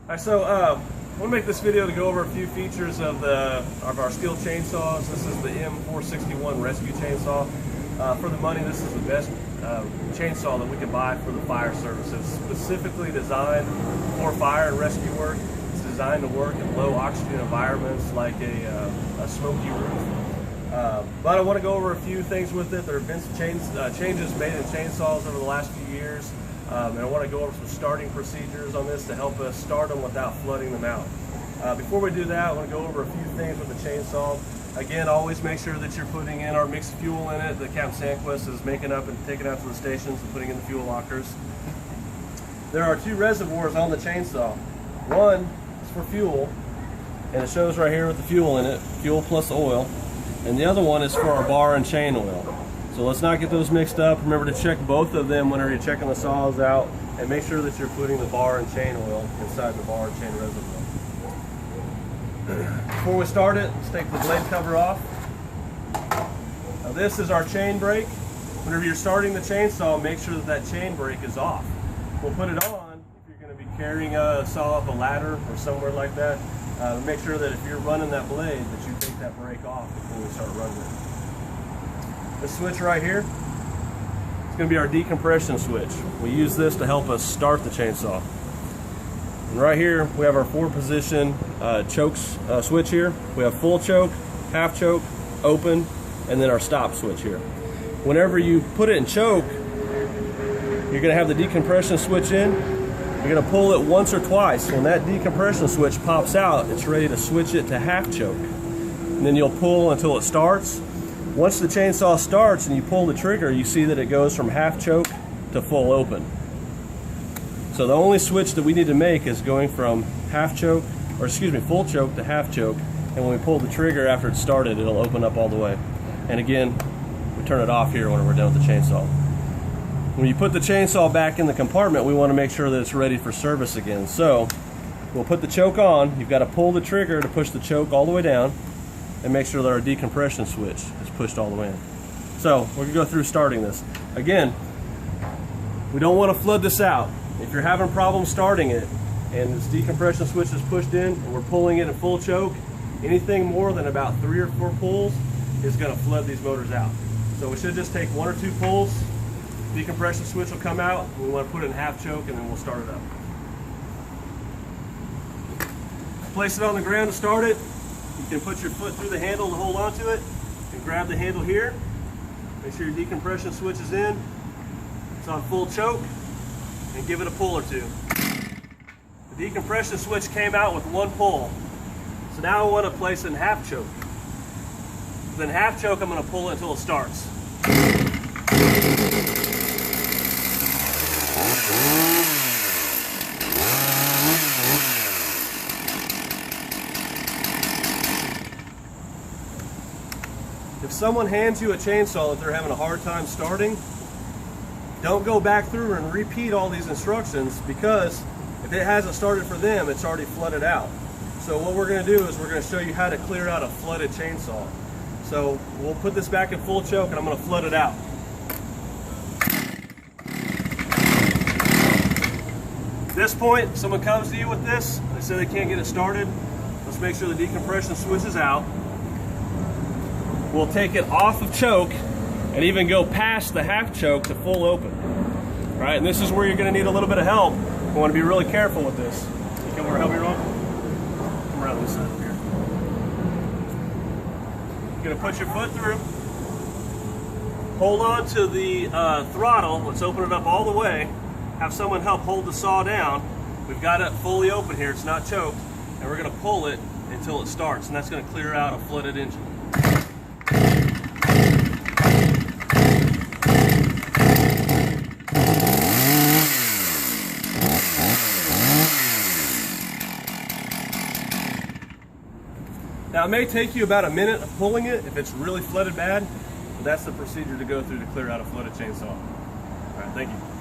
Alright, so I want to make this video to go over a few features of our Stihl chainsaws. This is the M461 rescue chainsaw. For the money, this is the best chainsaw that we can buy for the fire service. It's specifically designed for fire and rescue work. It's designed to work in low oxygen environments like a smoky roof. But I want to go over a few things with it. There have been some changes made in chainsaws over the last few years. And I want to go over some starting procedures on this to help us start them without flooding them out. Before we do that, I want to go over a few things with the chainsaw. Again, always make sure that you're putting in our mixed fuel in it that Capt Sandquist is making up and taking out to the stations and putting in the fuel lockers. There are two reservoirs on the chainsaw. One is for fuel, and it shows right here with the fuel in it, fuel plus oil. And the other one is for our bar and chain oil. So let's not get those mixed up. Remember to check both of them whenever you're checking the saws out, and make sure that you're putting the bar and chain oil inside the bar and chain reservoir. Before we start it, let's take the blade cover off. Now this is our chain brake. Whenever you're starting the chainsaw, make sure that that chain brake is off. We'll put it on if you're going to be carrying a saw up a ladder or somewhere like that. Make sure that if you're running that blade that you take that brake off before we start running it. This switch right here, it's going to be our decompression switch. We use this to help us start the chainsaw. And right here we have our 4-position chokes switch here. We have full choke, half choke, open, and then our stop switch here. Whenever you put it in choke, you're going to have the decompression switch in. You're going to pull it once or twice. When that decompression switch pops out, it's ready to switch it to half choke. And then you'll pull until it starts. Once the chainsaw starts and you pull the trigger, you see that it goes from half choke to full open. So the only switch that we need to make is going from full choke to half choke. And when we pull the trigger after it's started, it'll open up all the way. And again, we turn it off here when we're done with the chainsaw. When you put the chainsaw back in the compartment, we want to make sure that it's ready for service again. So we'll put the choke on. You've got to pull the trigger to push the choke all the way down, and make sure that our decompression switch is pushed all the way in. So we're gonna go through starting this. Again, we don't want to flood this out. If you're having problems starting it and this decompression switch is pushed in and we're pulling it in full choke, anything more than about 3 or 4 pulls is gonna flood these motors out. So we should just take 1 or 2 pulls, decompression switch will come out, we want to put it in half choke and then we'll start it up. Place it on the ground to start it. You can put your foot through the handle to hold onto it and grab the handle here. Make sure your decompression switch is in. It's on full choke, and give it a pull or 2. The decompression switch came out with 1 pull. So now I want to place it in half choke. Then half choke, I'm going to pull it until it starts. If someone hands you a chainsaw that they're having a hard time starting, don't go back through and repeat all these instructions, because if it hasn't started for them, it's already flooded out. So what we're going to do is we're going to show you how to clear out a flooded chainsaw. So we'll put this back in full choke and I'm going to flood it out. At this point, if someone comes to you with this, they say they can't get it started, let's make sure the decompression switch is out. We'll take it off of choke and even go past the half choke to full open. All right, and this is where you're going to need a little bit of help. You want to be really careful with this. You come over, help me, Ron. Come around this side up here. You're going to put your foot through. Hold on to the throttle. Let's open it up all the way. Have someone help hold the saw down. We've got it fully open here. It's not choked. And we're going to pull it until it starts. And that's going to clear out a flooded engine. Now it may take you about a minute of pulling it if it's really flooded bad, but that's the procedure to go through to clear out a flooded chainsaw. All right, thank you.